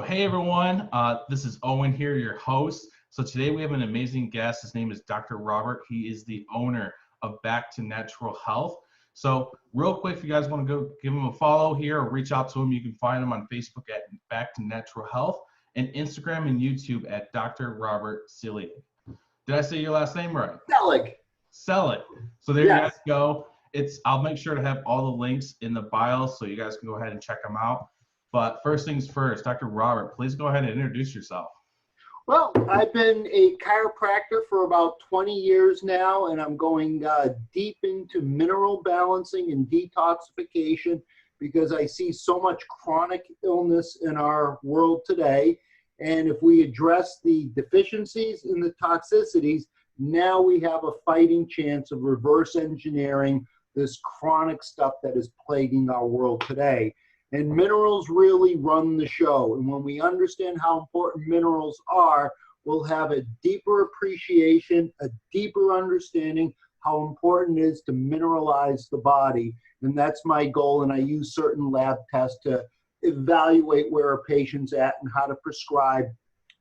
Hey everyone, this is Owen here, your host. So today we have an amazing guest. His name is Dr. Robert. He is the owner of Back to Natural Health. So real quick, if you guys want to go give him a follow here or reach out to him, you can find him on Facebook at Back to Natural Health and Instagram and YouTube at Dr. Robert Selig. Did I say your last name right? Selig. Selig. So there Yes. you guys go. I'll make sure to have all the links in the bio so you guys can go ahead and check them out. But first things first, Dr. Robert, please go ahead and introduce yourself. Well, I've been a chiropractor for about 20 years now, and I'm going deep into mineral balancing and detoxification because I see so much chronic illness in our world today. And if we address the deficiencies and the toxicities, now we have a fighting chance of reverse engineering this chronic stuff that is plaguing our world today. And minerals really run the show. And when we understand how important minerals are, we'll have a deeper appreciation, a deeper understanding how important it is to mineralize the body. And that's my goal. And I use certain lab tests to evaluate where a patient's at and how to prescribe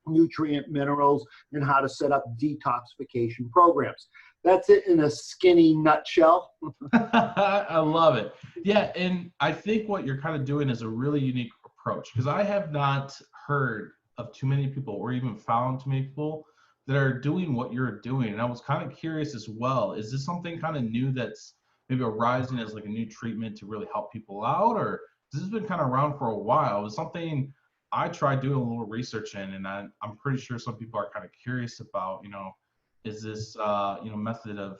nutrient minerals and how to set up detoxification programs. That's it in a skinny nutshell. I love it. Yeah, and I think what you're kind of doing is a really unique approach because I have not heard of too many people or even found too many people that are doing what you're doing. And I was kind of curious as well, is this something kind of new that's maybe arising as like a new treatment to really help people out, or has this been kind of around for a while? It was something I tried doing a little research in, and I'm pretty sure some people are kind of curious about, is this, method of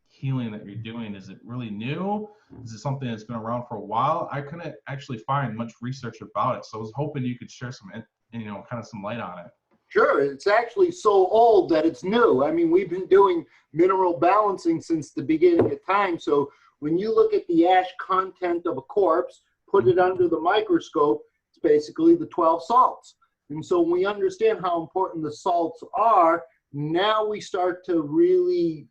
healing that you're doing, is it really new? Is it something that's been around for a while? I couldn't actually find much research about it. So I was hoping you could share some, kind of some light on it. Sure, it's actually so old that it's new. I mean, we've been doing mineral balancing since the beginning of time. So when you look at the ash content of a corpse, put it under the microscope, it's basically the 12 salts. And so when we understand how important the salts are, now we start to really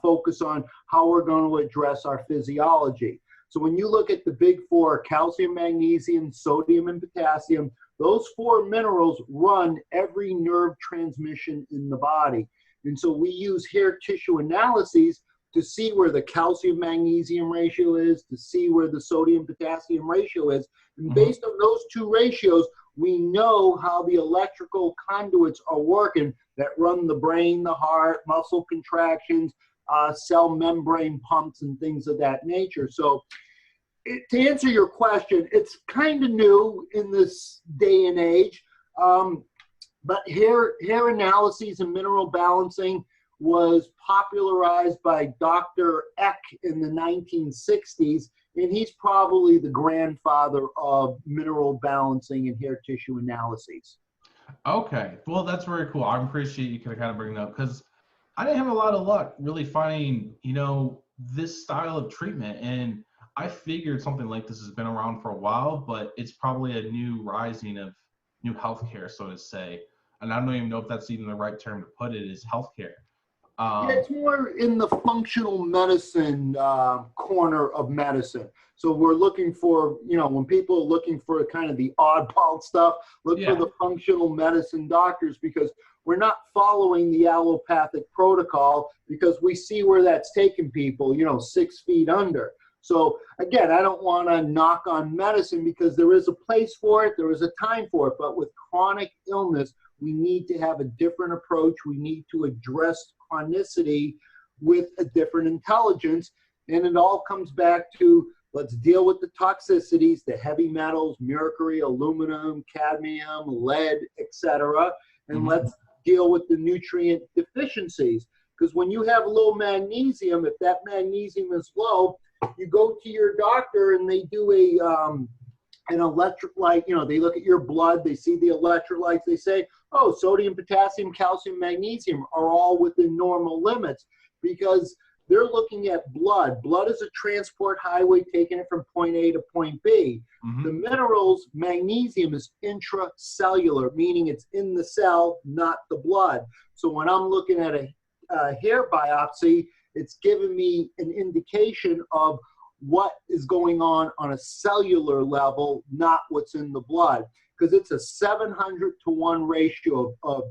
focus on how we're going to address our physiology. So when you look at the big four, calcium, magnesium, sodium, and potassium, those four minerals run every nerve transmission in the body. And so we use hair tissue analyses to see where the calcium magnesium ratio is, to see where the sodium potassium ratio is. And based on those two ratios, we know how the electrical conduits are working that run the brain, the heart, muscle contractions, cell membrane pumps, and things of that nature. So to answer your question, it's kind of new in this day and age, but hair analyses and mineral balancing was popularized by Dr. Eck in the 1960s, and he's probably the grandfather of mineral balancing and hair tissue analyses. Okay, well, that's very cool. I appreciate you kind of bringing it up because I didn't have a lot of luck really finding, this style of treatment. And I figured something like this has been around for a while, but it's probably a new rising of new healthcare, so to say. And I don't even know if that's even the right term to put it, is healthcare. Yeah, it's more in the functional medicine corner of medicine. So we're looking for, when people are looking for kind of the oddball stuff, look for the functional medicine doctors, because we're not following the allopathic protocol because we see where that's taking people, 6 feet under. So again, I don't want to knock on medicine because there is a place for it, there is a time for it, but with chronic illness, we need to have a different approach. We need to address chronicity with a different intelligence. And it all comes back to, let's deal with the toxicities, the heavy metals, mercury, aluminum, cadmium, lead, etc. And let's deal with the nutrient deficiencies. Because when you have low magnesium, if that magnesium is low, you go to your doctor and they do an electrolyte, they look at your blood, they see the electrolytes, they say, oh, sodium, potassium, calcium, magnesium are all within normal limits, because they're looking at blood. Blood is a transport highway taking it from point A to point B. The minerals, magnesium is intracellular, meaning it's in the cell, not the blood. So when I'm looking at a hair biopsy, it's giving me an indication of what is going on a cellular level, not what's in the blood, because it's a 700-to-1 ratio of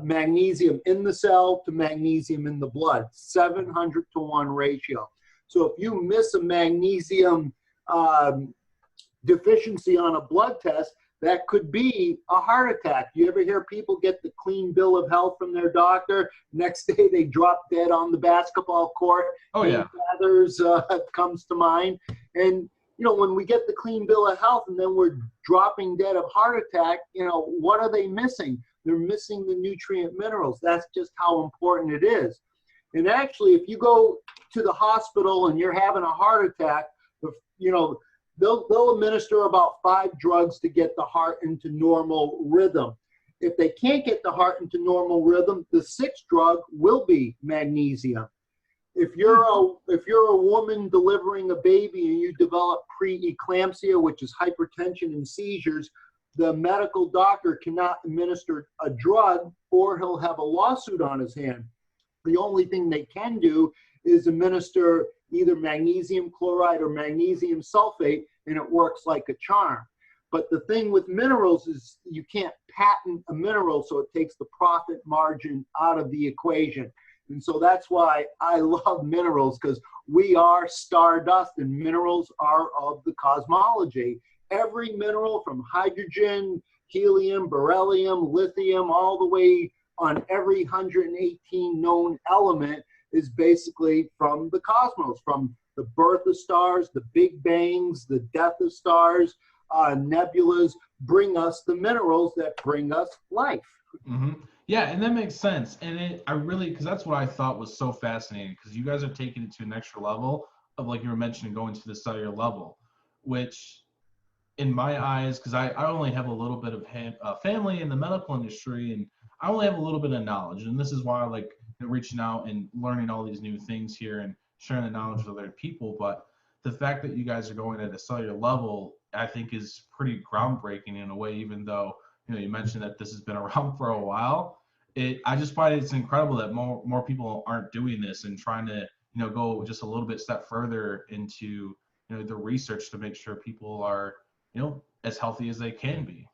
magnesium in the cell to magnesium in the blood, 700-to-1 ratio. So if you miss a magnesium deficiency on a blood test, that could be a heart attack. You ever hear people get the clean bill of health from their doctor? Next day they drop dead on the basketball court. Oh, yeah. Others comes to mind. And, you know, when we get the clean bill of health and then we're dropping dead of heart attack, you know, what are they missing? They're missing the nutrient minerals. That's just how important it is. And actually, if you go to the hospital and you're having a heart attack, you know, they'll administer about 5 drugs to get the heart into normal rhythm. If they can't get the heart into normal rhythm, the 6th drug will be magnesium. If you're a woman delivering a baby and you develop preeclampsia, which is hypertension and seizures, the medical doctor cannot administer a drug or he'll have a lawsuit on his hand. The only thing they can do is administer either magnesium chloride or magnesium sulfate, and it works like a charm. But the thing with minerals is you can't patent a mineral, so it takes the profit margin out of the equation. And so that's why I love minerals, because we are stardust and minerals are of the cosmology. Every mineral from hydrogen, helium, beryllium, lithium, all the way on every 118 known element is basically from the cosmos, from the birth of stars, the big bangs, the death of stars, nebulas bring us the minerals that bring us life. Mm-hmm. Yeah, and that makes sense. And because that's what I thought was so fascinating, because you guys are taking it to an extra level of, like you were mentioning, going to the cellular level, which in my eyes, because I only have a little bit of family in the medical industry, and I only have a little bit of knowledge. And this is why I like reaching out and learning all these new things here and sharing the knowledge with other people. But the fact that you guys are going at a cellular level, I think is pretty groundbreaking in a way, even though, you know, you mentioned that this has been around for a while. I just find it's incredible that more people aren't doing this and trying to, you know, go just a little bit step further into, you know, the research to make sure people are, you know, as healthy as they can be.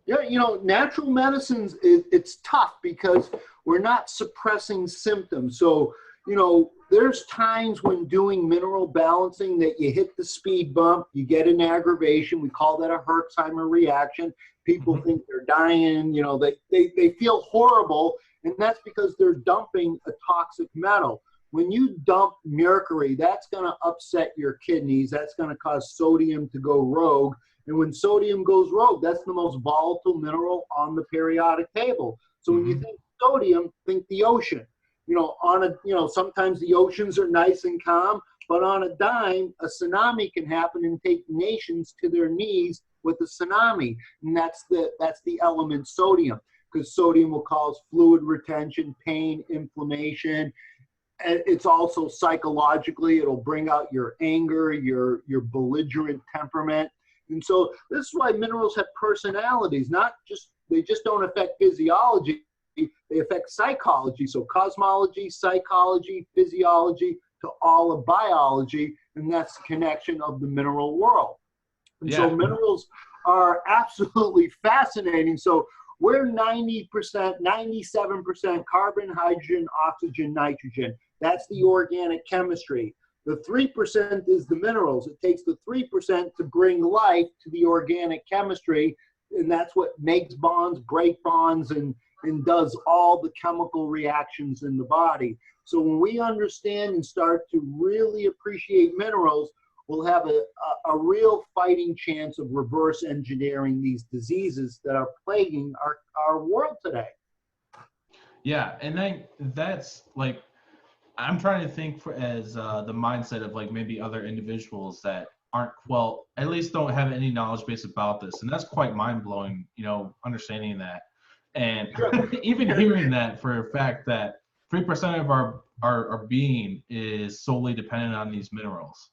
Yeah, you know, natural medicines, it's tough because we're not suppressing symptoms. So, you know, there's times when doing mineral balancing that you hit the speed bump, you get an aggravation. We call that a Herxheimer reaction. People think they're dying, you know, they feel horrible, and that's because they're dumping a toxic metal. When you dump mercury, that's going to upset your kidneys. That's going to cause sodium to go rogue. And when sodium goes rogue, that's the most volatile mineral on the periodic table. So when you think sodium, think the ocean. You know, sometimes the oceans are nice and calm, but on a dime, a tsunami can happen and take nations to their knees with a tsunami. And that's the element sodium, because sodium will cause fluid retention, pain, inflammation. And it's also psychologically, it'll bring out your anger, your belligerent temperament. And so this is why minerals have personalities, they just don't affect physiology, they affect psychology. So cosmology, psychology, physiology to all of biology, and that's the connection of the mineral world. And so minerals are absolutely fascinating. So we're 90%, 97% carbon, hydrogen, oxygen, nitrogen. That's the organic chemistry. The 3% is the minerals. It takes the 3% to bring life to the organic chemistry, and that's what makes bonds, break bonds, and does all the chemical reactions in the body. So when we understand and start to really appreciate minerals, we'll have a real fighting chance of reverse engineering these diseases that are plaguing our world today. Yeah, and that's like, I'm trying to think as the mindset of like maybe other individuals that aren't, well, at least don't have any knowledge base about this. And that's quite mind-blowing, you know, understanding that. And even hearing that for a fact that 3% of our being is solely dependent on these minerals.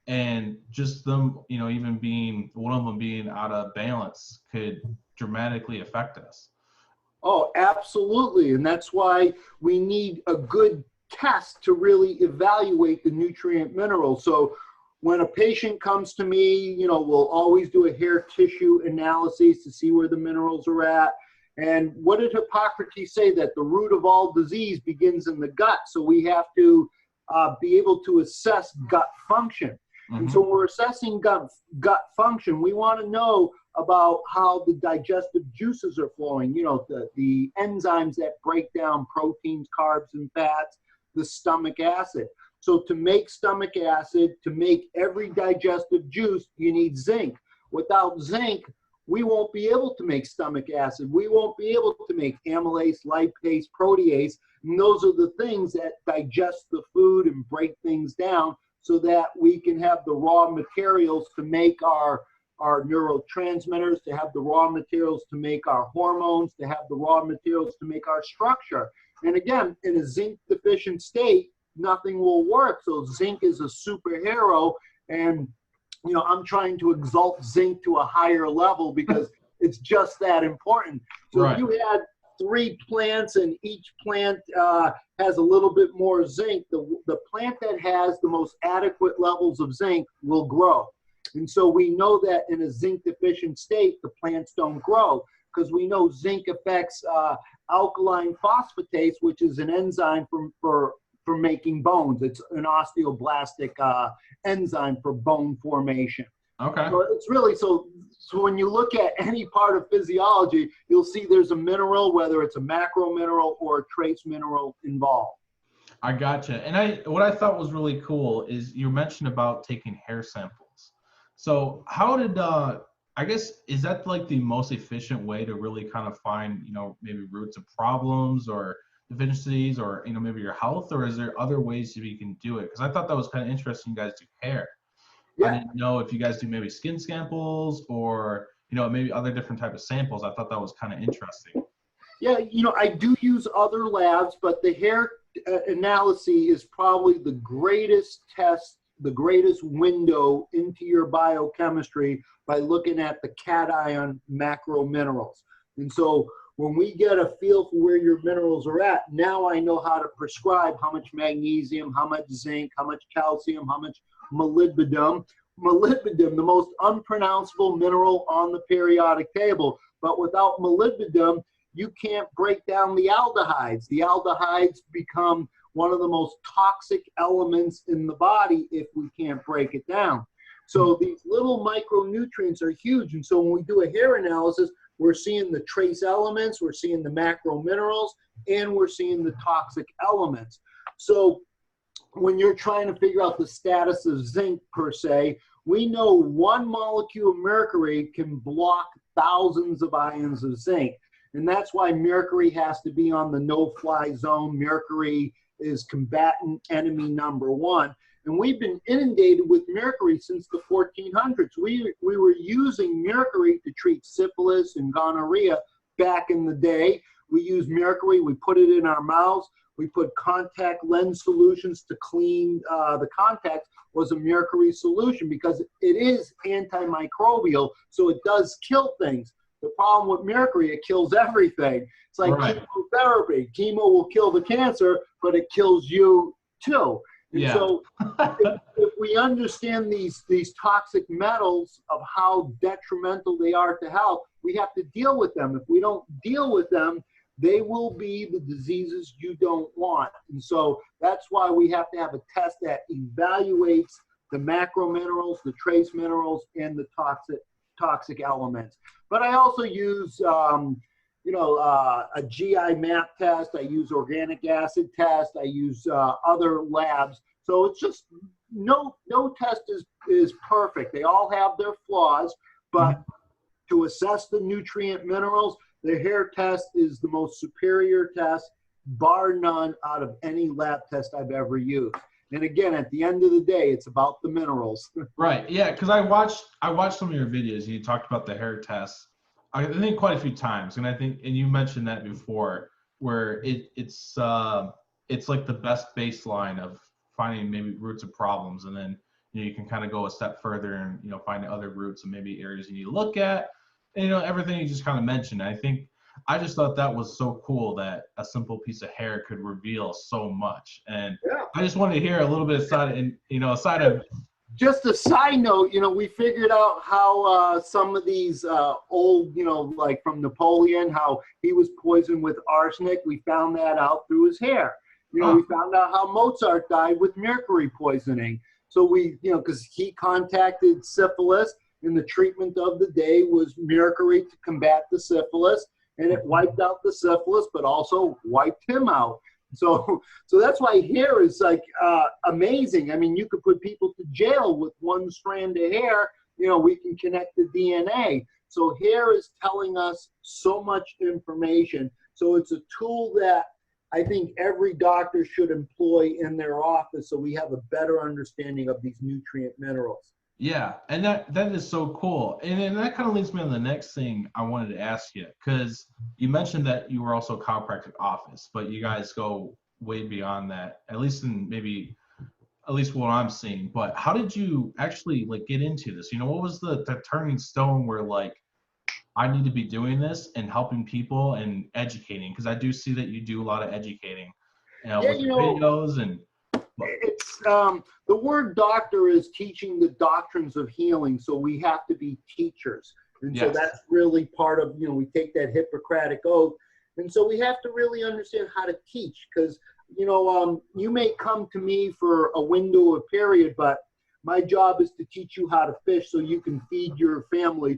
And just them, you know, even being, one of them being out of balance could dramatically affect us. Oh, absolutely. And that's why we need a good tests to really evaluate the nutrient minerals. So when a patient comes to me, you know, we'll always do a hair tissue analysis to see where the minerals are at. And what did Hippocrates say? That the root of all disease begins in the gut. So we have to be able to assess gut function. And so when we're assessing gut function, we want to know about how the digestive juices are flowing, you know, the enzymes that break down proteins, carbs, and fats, the stomach acid. So to make stomach acid, to make every digestive juice, you need zinc. Without zinc, we won't be able to make stomach acid. We won't be able to make amylase, lipase, protease. And those are the things that digest the food and break things down so that we can have the raw materials to make our neurotransmitters, to have the raw materials to make our hormones, to have the raw materials to make our structure. And again, in a zinc deficient state, nothing will work. So zinc is a superhero, and you know, I'm trying to exalt zinc to a higher level because it's just that important. So if you had 3 plants and each plant has a little bit more zinc, the plant that has the most adequate levels of zinc will grow. And so we know that in a zinc deficient state, the plants don't grow because we know zinc affects alkaline phosphatase, which is an enzyme for making bones. It's an osteoblastic enzyme for bone formation. Okay. So it's really, so when you look at any part of physiology, you'll see there's a mineral, whether it's a macro mineral or a trace mineral involved. I gotcha. And what I thought was really cool is you mentioned about taking hair samples. So how did, I guess, is that like the most efficient way to really kind of find, you know, maybe roots of problems or deficiencies or, you know, maybe your health, or is there other ways that you can do it? Because I thought that was kind of interesting, you guys do hair. Yeah. I didn't know if you guys do maybe skin samples or, you know, maybe other different type of samples. I thought that was kind of interesting. Yeah, you know, I do use other labs, but the hair analysis is probably the greatest test, the greatest window into your biochemistry by looking at the cation macrominerals. And so when we get a feel for where your minerals are at, now I know how to prescribe how much magnesium, how much zinc, how much calcium, how much molybdenum. Molybdenum, the most unpronounceable mineral on the periodic table. But without molybdenum, you can't break down the aldehydes. The aldehydes become one of the most toxic elements in the body if we can't break it down. So these little micronutrients are huge. And so when we do a hair analysis, we're seeing the trace elements, we're seeing the macro minerals, and we're seeing the toxic elements. So when you're trying to figure out the status of zinc per se, we know one molecule of mercury can block thousands of ions of zinc. And that's why mercury has to be on the no-fly zone. Mercury is combatant enemy number 1. And we've been inundated with mercury since the 1400s. We were using mercury to treat syphilis and gonorrhea back in the day. We used mercury, we put it in our mouths. We put contact lens solutions to clean the contacts, was a mercury solution because it is antimicrobial, so it does kill things. The problem with mercury, it kills everything. It's like chemotherapy. Chemo will kill the cancer, but it kills you too. And so if we understand these toxic metals of how detrimental they are to health, we have to deal with them. If we don't deal with them, they will be the diseases you don't want. And so that's why we have to have a test that evaluates the macro minerals, the trace minerals, and the toxic elements. But I also use a GI map test. I use organic acid test. I use other labs. So it's just no test is perfect. They all have their flaws, but to assess the nutrient minerals, the hair test is the most superior test, bar none, out of any lab test I've ever used. And again, at the end of the day, it's about the minerals. Right. Yeah, because I watched some of your videos. You talked about the hair test. I think quite a few times, and you mentioned that before, where it's like the best baseline of finding maybe roots of problems, and then you can kind of go a step further and find other roots and maybe areas you need to look at, and everything you just kind of mentioned. I think I just thought that was so cool that a simple piece of hair could reveal so much. And Yeah. I just wanted to hear a little bit aside, and aside of. Just a side note, we figured out how some of these old, like from Napoleon, how he was poisoned with arsenic. We found that out through his hair. We found out how Mozart died with mercury poisoning. So we, because he contracted syphilis, and the treatment of the day was mercury to combat the syphilis, and it wiped out the syphilis, but also wiped him out. So that's why hair is like amazing. I mean, you could put people to jail with one strand of hair. We can connect the DNA. So hair is telling us so much information. So it's a tool that I think every doctor should employ in their office so we have a better understanding of these nutrient minerals. Yeah, and that is so cool. And that kind of leads me to the next thing I wanted to ask you, because you mentioned that you were also a chiropractic office, but you guys go way beyond that, at least what I'm seeing. But how did you actually get into this? What was the turning stone where I need to be doing this and helping people and educating? Because I do see that you do a lot of educating, with videos and. It's the word doctor is teaching the doctrines of healing, so we have to be teachers, and so that's really part of we take that Hippocratic oath, and so we have to really understand how to teach, because you may come to me for a window of period, but my job is to teach you how to fish so you can feed your family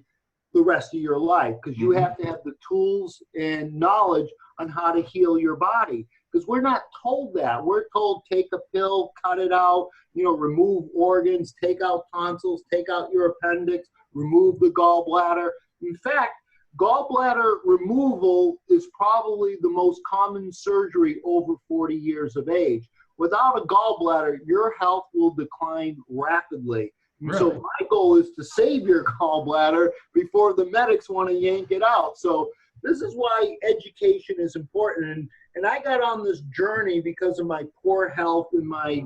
the rest of your life, because you have to have the tools and knowledge on how to heal your body. Because we're not told that. We're told take a pill, cut it out, remove organs, take out tonsils, take out your appendix, remove the gallbladder. In fact, gallbladder removal is probably the most common surgery over 40 years of age. Without a gallbladder, your health will decline rapidly. Really? So my goal is to save your gallbladder before the medics want to yank it out. So this is why education is important. And I got on this journey because of my poor health and my,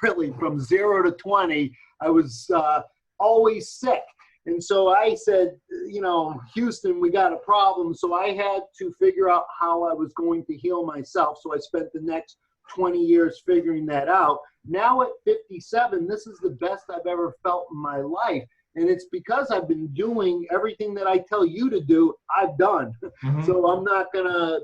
really from 0 to 20, I was always sick. And so I said, Houston, we got a problem. So I had to figure out how I was going to heal myself. So I spent the next 20 years figuring that out. Now at 57, this is the best I've ever felt in my life. And it's because I've been doing everything that I tell you to do, I've done. So I'm not going to,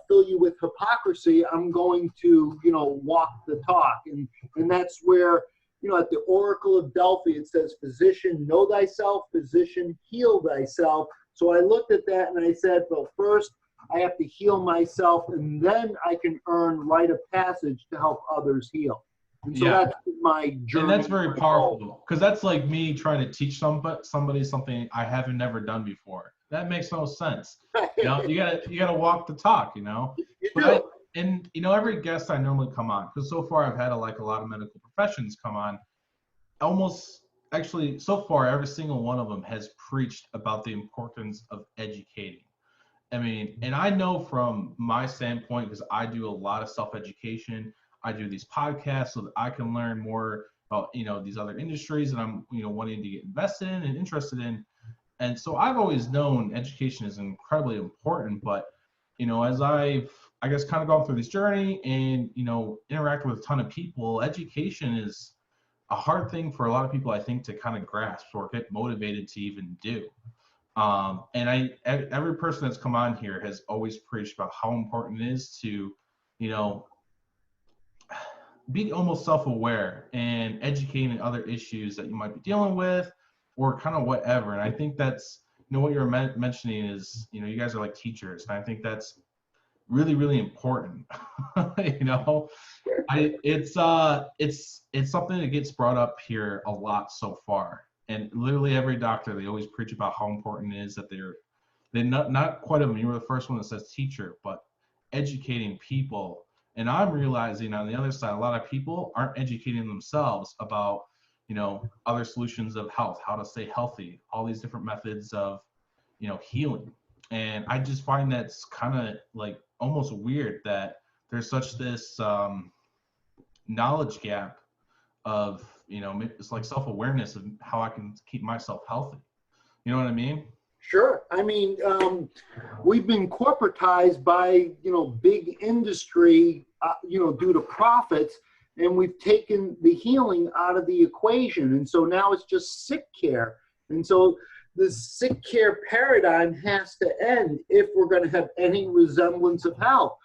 fill you with hypocrisy. I'm going to, walk the talk. And that's where, at the Oracle of Delphi, it says, physician, know thyself, physician, heal thyself. So I looked at that and I said, well, first I have to heal myself, and then I can earn rite of passage to help others heal. And so that's my journey. And that's very powerful, because that's like me trying to teach somebody something I haven't never done before. That makes no sense. You gotta walk the talk. Every guest I normally come on, because so far I've had a lot of medical professions come on. So far every single one of them has preached about the importance of educating. I mean, and I know from my standpoint, because I do a lot of self-education. I do these podcasts so that I can learn more about, these other industries that I'm, wanting to get invested in and interested in. And so I've always known education is incredibly important, but, as I've, kind of gone through this journey and, interacted with a ton of people, education is a hard thing for a lot of people, I think, to kind of grasp or get motivated to even do. And every person that's come on here has always preached about how important it is to, be almost self-aware and educating other issues that you might be dealing with, or kind of whatever. And I think that's, what you're mentioning is, you guys are like teachers, and I think that's really, really important. It's something that gets brought up here a lot so far. And literally every doctor, they always preach about how important it is that they're not quite of them. You were the first one that says teacher, but educating people. And I'm realizing on the other side, a lot of people aren't educating themselves about, other solutions of health, how to stay healthy, all these different methods of, healing. And I just find that's kind of almost weird that there's such this knowledge gap of, it's like self-awareness of how I can keep myself healthy. You know what I mean? Sure. I mean, we've been corporatized by, big industry, due to profits, and we've taken the healing out of the equation. And so now it's just sick care. And so the sick care paradigm has to end if we're going to have any resemblance of health.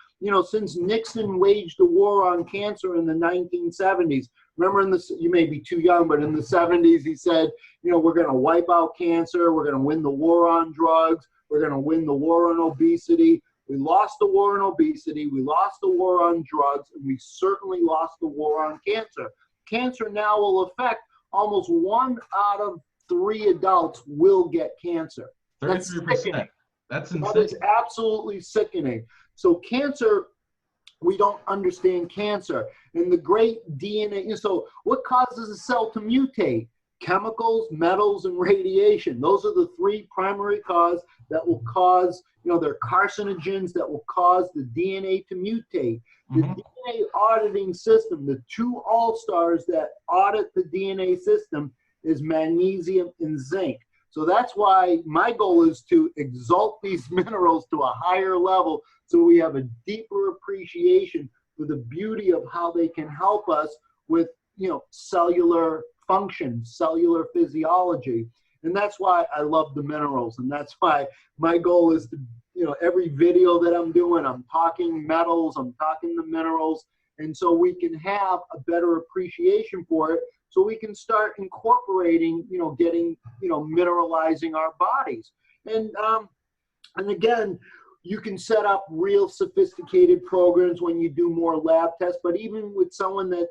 Since Nixon waged a war on cancer in the 1970s, remember you may be too young, but in the 70s, he said, we're going to wipe out cancer. We're going to win the war on drugs. We're going to win the war on obesity. We lost the war on obesity. We lost the war on drugs. And we certainly lost the war on cancer. Cancer now will affect almost 1 out of 3 adults will get cancer. 33%. That's insane. That is absolutely sickening. So cancer, we don't understand cancer. And the great DNA, so what causes a cell to mutate? Chemicals, metals, and radiation. Those are the 3 primary causes that will cause, they're carcinogens that will cause the DNA to mutate. The DNA auditing system, the 2 all-stars that audit the DNA system is magnesium and zinc. So that's why my goal is to exalt these minerals to a higher level so we have a deeper appreciation for the beauty of how they can help us with, cellular function, cellular physiology. And that's why I love the minerals. And that's why my goal is to, every video that I'm doing, I'm talking metals, I'm talking the minerals. And so we can have a better appreciation for it. So we can start incorporating, getting, mineralizing our bodies. And again, you can set up real sophisticated programs when you do more lab tests, but even with someone that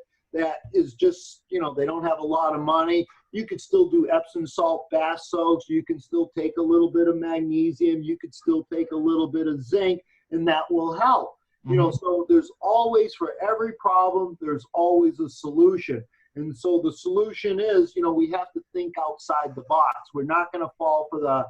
is just, they don't have a lot of money, you could still do Epsom salt bath soaks. You can still take a little bit of magnesium. You could still take a little bit of zinc, and that will help. So there's always, for every problem, there's always a solution. And so the solution is, we have to think outside the box. We're not going to fall for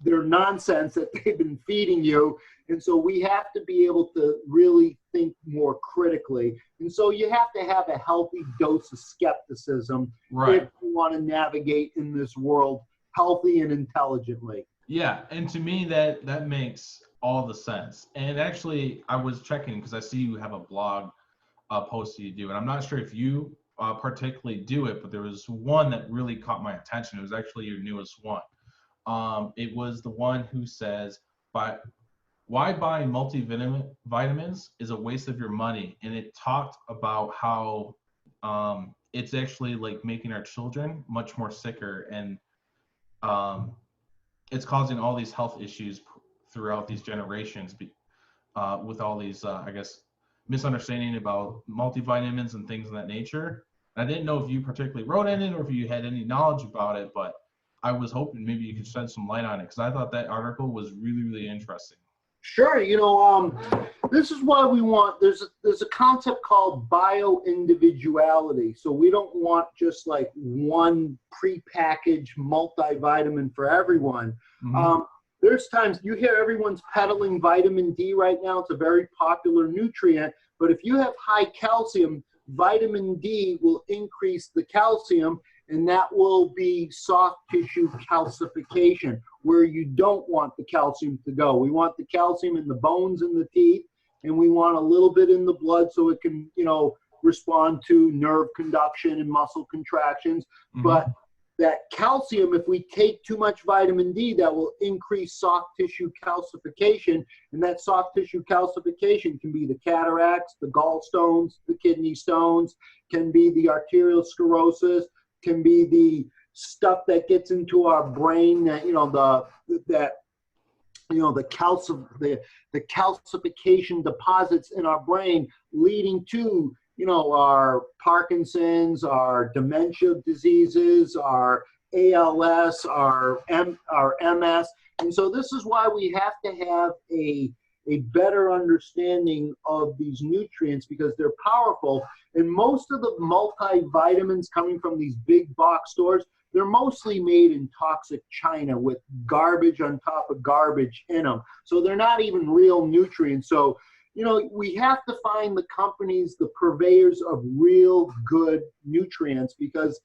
their nonsense that they've been feeding you. And so we have to be able to really think more critically. And so you have to have a healthy dose of skepticism if you want to navigate in this world healthy and intelligently. Yeah, and to me that makes all the sense. And actually, I was checking because I see you have a blog post that you do, and I'm not sure if you particularly do it, but there was one that really caught my attention. It was actually your newest one. It was the one who says, why buying multivitamins is a waste of your money. And it talked about how it's actually like making our children much more sicker, and it's causing all these health issues throughout these generations with all these, misunderstanding about multivitamins and things of that nature. And I didn't know if you particularly wrote in it or if you had any knowledge about it, but I was hoping maybe you could shed some light on it, because I thought that article was really, really interesting. Sure. This is why we want, there's a concept called bioindividuality. So we don't want just like one prepackaged multivitamin for everyone. There's times you hear everyone's peddling vitamin D right now. It's a very popular nutrient, but if you have high calcium, vitamin D will increase the calcium, and that will be soft tissue calcification, where you don't want the calcium to go. We want the calcium in the bones and the teeth, and we want a little bit in the blood so it can, respond to nerve conduction and muscle contractions. But that calcium, if we take too much vitamin D, that will increase soft tissue calcification, and that soft tissue calcification can be the cataracts, the gallstones, the kidney stones, can be the arterial sclerosis, can be the stuff that gets into our brain, that the calcification deposits in our brain, leading to our Parkinson's, our dementia diseases, our ALS, our MS. And so this is why we have to have a better understanding of these nutrients, because they're powerful. And most of the multivitamins coming from these big box stores, they're mostly made in toxic China with garbage on top of garbage in them. So they're not even real nutrients. So we have to find the companies, the purveyors of real good nutrients, because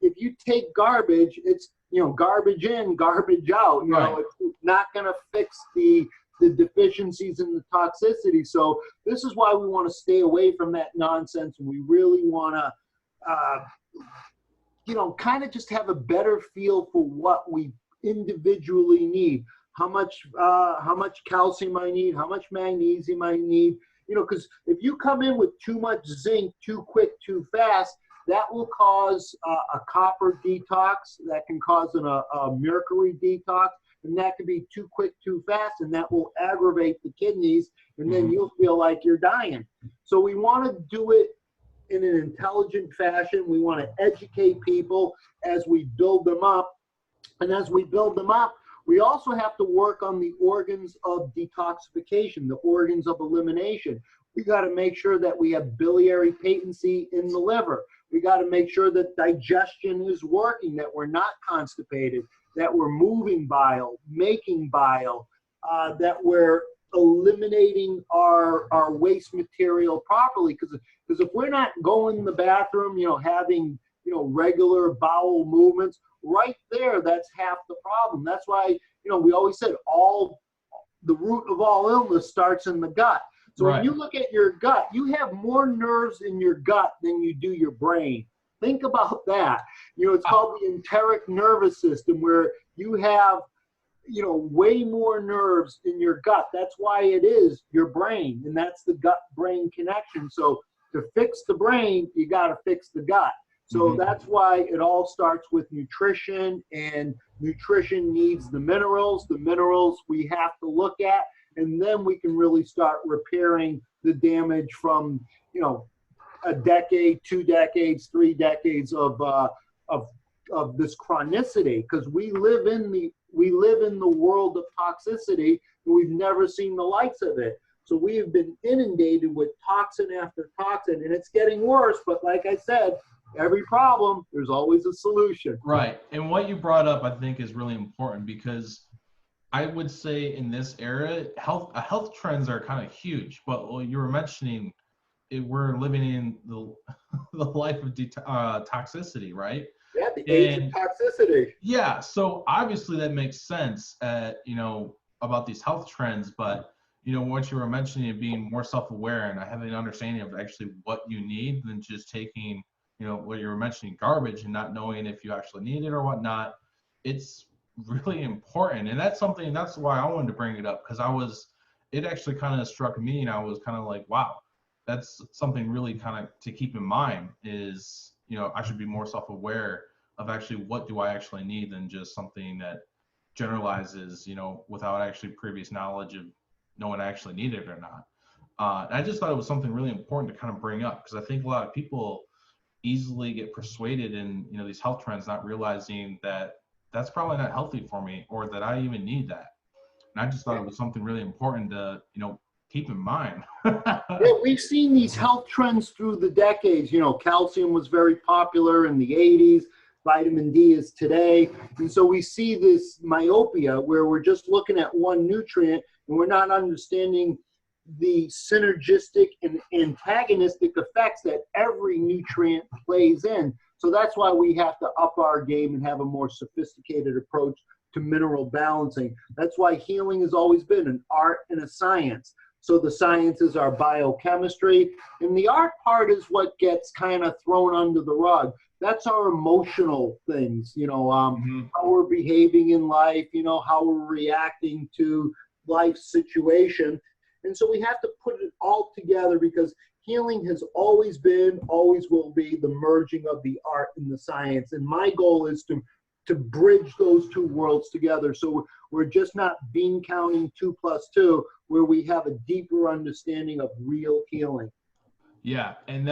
If you take garbage, it's, you know, garbage in, garbage out. You know, it's not going to fix the deficiencies and the toxicity. So this is why we want to stay away from that nonsense. And we really want to, you know, kind of just have a better feel for what we individually need. How much calcium I need, how much magnesium I need. You know, because if you come in with too much zinc, too quick, too fast, that will cause a copper detox. That can cause a mercury detox. And that can be too quick, too fast, and that will aggravate the kidneys, and then you'll feel like you're dying. So we want to do it in an intelligent fashion. We want to educate people as we build them up. And as we build them up, we also have to work on the organs of detoxification, the organs of elimination. We got to make sure that we have biliary patency in the liver. We got to make sure that digestion is working, that we're not constipated, that we're moving bile, making bile, that we're eliminating our waste material properly. Because if we're not going to the bathroom, you know, having, you know, regular bowel movements, right there, that's half the problem. That's why, you know, we always said the root of all illness starts in the gut. So when you look at your gut, you have more nerves in your gut than you do your brain. Think about that. You know, it's called the enteric nervous system, where you have, you know, way more nerves in your gut. That's why it is your brain, and that's the gut-brain connection. So to fix the brain, you got to fix the gut. So that's why it all starts with nutrition, and nutrition needs the minerals. The minerals we have to look at, and then we can really start repairing the damage from, you know, a decade, 2 decades, 3 decades of this chronicity, because we live in the world of toxicity, and we've never seen the likes of it. So we have been inundated with toxin after toxin, and it's getting worse. But like I said, every problem, there's always a solution. Right. And what you brought up, I think, is really important, because I would say in this era, health trends are kind of huge. But you were mentioning, we're living in the life of toxicity, right? Yeah, the age of toxicity. Yeah. So obviously that makes sense, you know, about these health trends. But, you know, what you were mentioning of being more self-aware and having an understanding of actually what you need than just taking, you know, what you were mentioning, garbage, and not knowing if you actually need it or whatnot. It's really important. And that's why I wanted to bring it up, because it actually kind of struck me, and I was kind of like, wow, that's something really kind of to keep in mind is, you know, I should be more self-aware of actually what do I actually need than just something that generalizes, you know, without actually previous knowledge of knowing I actually need it or not. I just thought it was something really important to kind of bring up, because I think a lot of people easily get persuaded in, you know, these health trends, not realizing that that's probably not healthy for me, or that I even need that. And I just thought it was something really important to, you know, keep in mind. Yeah, we've seen these health trends through the decades. You know, calcium was very popular in the 80s. Vitamin D is today. And so we see this myopia where we're just looking at one nutrient, and we're not understanding the synergistic and antagonistic effects that every nutrient plays in. So that's why we have to up our game and have a more sophisticated approach to mineral balancing. That's why healing has always been an art and a science. So the sciences are biochemistry, and the art part is what gets kind of thrown under the rug. That's our emotional things, you know, how we're behaving in life, you know, how we're reacting to life's situation. And so we have to put it all together, because healing has always been, always will be, the merging of the art and the science. And my goal is to bridge those two worlds together. So we're just not bean counting 2 + 2, where we have a deeper understanding of real healing. Yeah, and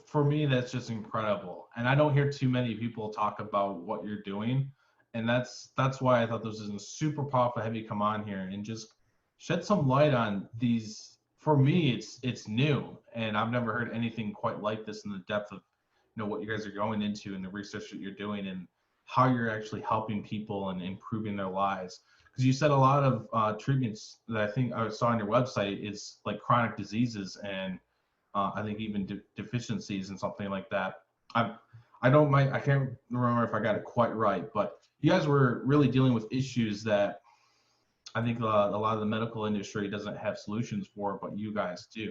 for me, that's just incredible. And I don't hear too many people talk about what you're doing. And that's why I thought this was a super powerful to have you come on here and just shed some light on these. For me, it's new, and I've never heard anything quite like this in the depth of, you know, what you guys are going into and the research that you're doing and how you're actually helping people and improving their lives. Because you said a lot of treatments that I think I saw on your website is like chronic diseases and I think even deficiencies and something like that. I can't remember if I got it quite right, but you guys were really dealing with issues that I think a lot of the medical industry doesn't have solutions for, but you guys do.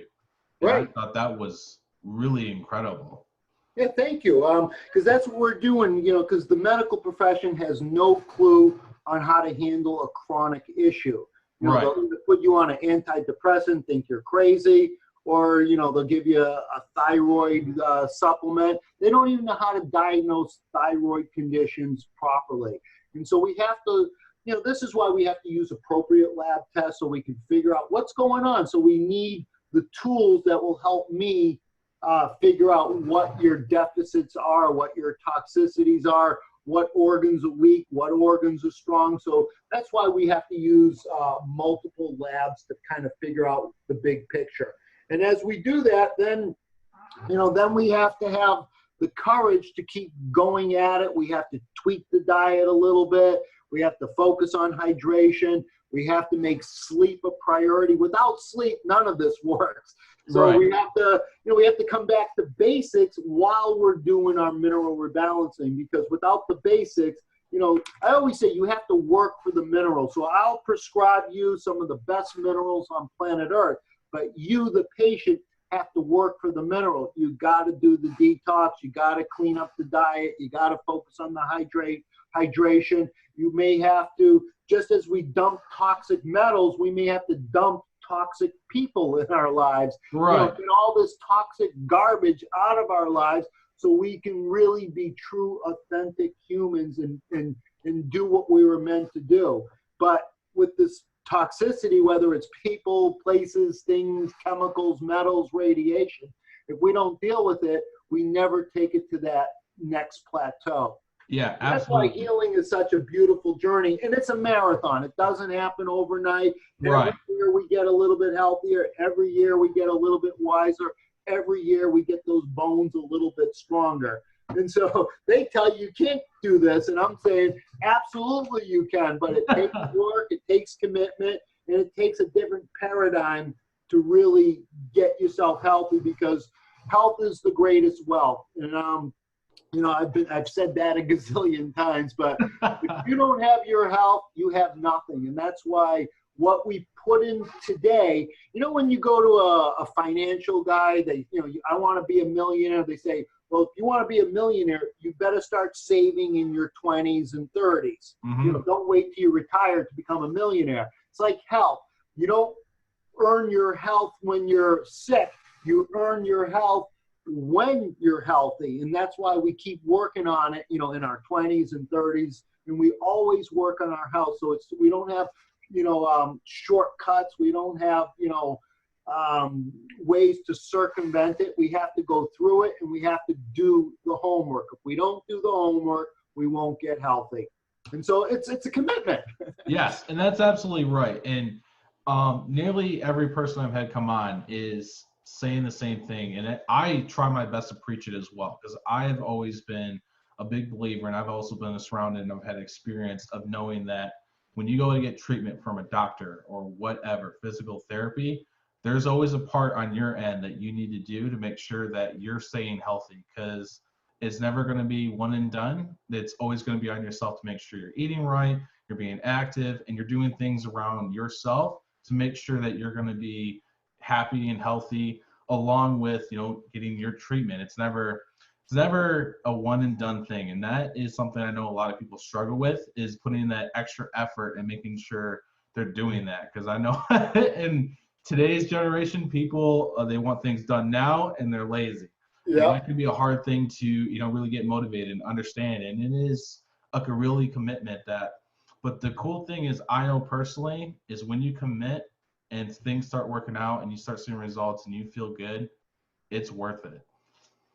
And Right. I thought that was really incredible. Yeah, thank you. Because that's what we're doing, you know, because the medical profession has no clue on how to handle a chronic issue. You know, Right. they'll either put you on an antidepressant, think you're crazy, or, you know, they'll give you a thyroid supplement. They don't even know how to diagnose thyroid conditions properly. And so we have to, you know, this is why we have to use appropriate lab tests so we can figure out what's going on. So we need the tools that will help me figure out what your deficits are, what your toxicities are, what organs are weak, what organs are strong. So that's why we have to use multiple labs to kind of figure out the big picture. And as we do that, then, you know, then we have to have the courage to keep going at it. We have to tweak the diet a little bit. We have to focus on hydration. We have to make sleep a priority. Without sleep, none of this works. So Right. we have to, you know, we have to come back to basics while we're doing our mineral rebalancing, because without the basics, you know, I always say you have to work for the minerals. So I'll prescribe you some of the best minerals on planet Earth, but you, the patient, have to work for the mineral. You got to do the detox. You got to clean up the diet. You got to focus on the hydration. You may have to, just as we dump toxic metals, we may have to dump toxic people in our lives. Right. You know, get all this toxic garbage out of our lives so we can really be true, authentic humans and do what we were meant to do. But with this toxicity, whether it's people, places, things, chemicals, metals, radiation, if we don't deal with it, we never take it to that next plateau. Yeah, That's absolutely. why healing is such a beautiful journey, and it's a marathon. It doesn't happen overnight. Right. Every year we get a little bit healthier. Every year we get a little bit wiser. Every year we get those bones a little bit stronger. And so they tell you can't do this, and I'm saying absolutely you can, but it takes work, it takes commitment, and it takes a different paradigm to really get yourself healthy, because health is the greatest wealth. And you know, I've said that a gazillion times, but if you don't have your health, you have nothing. And that's why what we put in today, you know, when you go to a financial guy, they, you know, I want to be a millionaire. They say, well, if you want to be a millionaire, you better start saving in your 20s and 30s. Mm-hmm. You know, don't wait till you retire to become a millionaire. It's like health. You don't earn your health when you're sick. You earn your health when you're healthy. And that's why we keep working on it, you know, in our 20s and 30s. And we always work on our health. So it's, we don't have, you know, shortcuts. We don't have, you know, ways to circumvent it. We have to go through it, and we have to do the homework. If we don't do the homework, we won't get healthy. And so it's a commitment. Yes, and that's absolutely right. And nearly every person I've had come on is saying the same thing, and I try my best to preach it as well, because I have always been a big believer, and I've also been surrounded and I've had experience of knowing that when you go to get treatment from a doctor or whatever, physical therapy, there's always a part on your end that you need to do to make sure that you're staying healthy, because it's never going to be one and done. It's always going to be on yourself to make sure you're eating right, you're being active, and you're doing things around yourself to make sure that you're going to be happy and healthy, along with, you know, getting your treatment. It's never a one and done thing. And that is something I know a lot of people struggle with, is putting that extra effort and making sure they're doing that. Because I know in today's generation, people, they want things done now, and they're lazy. Yeah. And that can be a hard thing to, you know, really get motivated and understand. And it is like a really commitment that, but the cool thing is, I know personally, is when you commit and things start working out and you start seeing results and you feel good, it's worth it.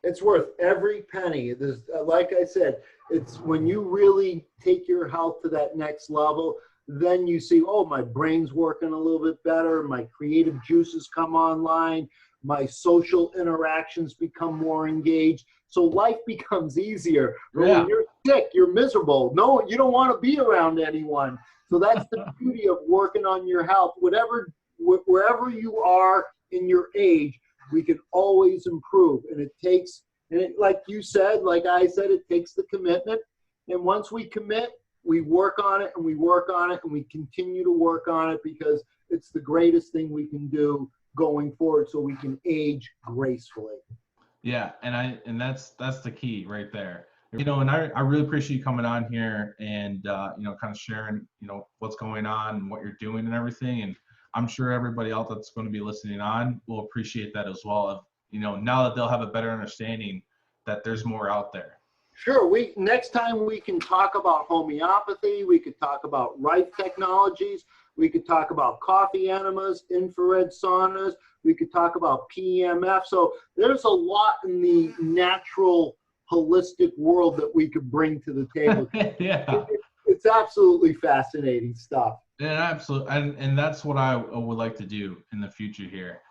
It's worth every penny. There's, like I said, it's when you really take your health to that next level, then you see, oh, my brain's working a little bit better, my creative juices come online, my social interactions become more engaged. So life becomes easier. Yeah. When you're sick, you're miserable. No, you don't want to be around anyone. So that's the beauty of working on your health. Wherever you are in your age, we can always improve. And it takes And like you said, like I said, it takes the commitment. And once we commit, we work on it and we work on it and we continue to work on it, because it's the greatest thing we can do going forward so we can age gracefully. Yeah, and that's the key right there. You know, and I really appreciate you coming on here and you know, kind of sharing, you know, what's going on and what you're doing and everything. And I'm sure everybody else that's going to be listening on will appreciate that as well. Of, you know, now that they'll have a better understanding that there's more out there. Sure. Next time we can talk about homeopathy. We could talk about Rife technologies. We could talk about coffee enemas, infrared saunas. We could talk about PEMF. So there's a lot in the natural, holistic world that we could bring to the table. Yeah. It's absolutely fascinating stuff. Yeah, absolutely. And that's what I would like to do in the future here.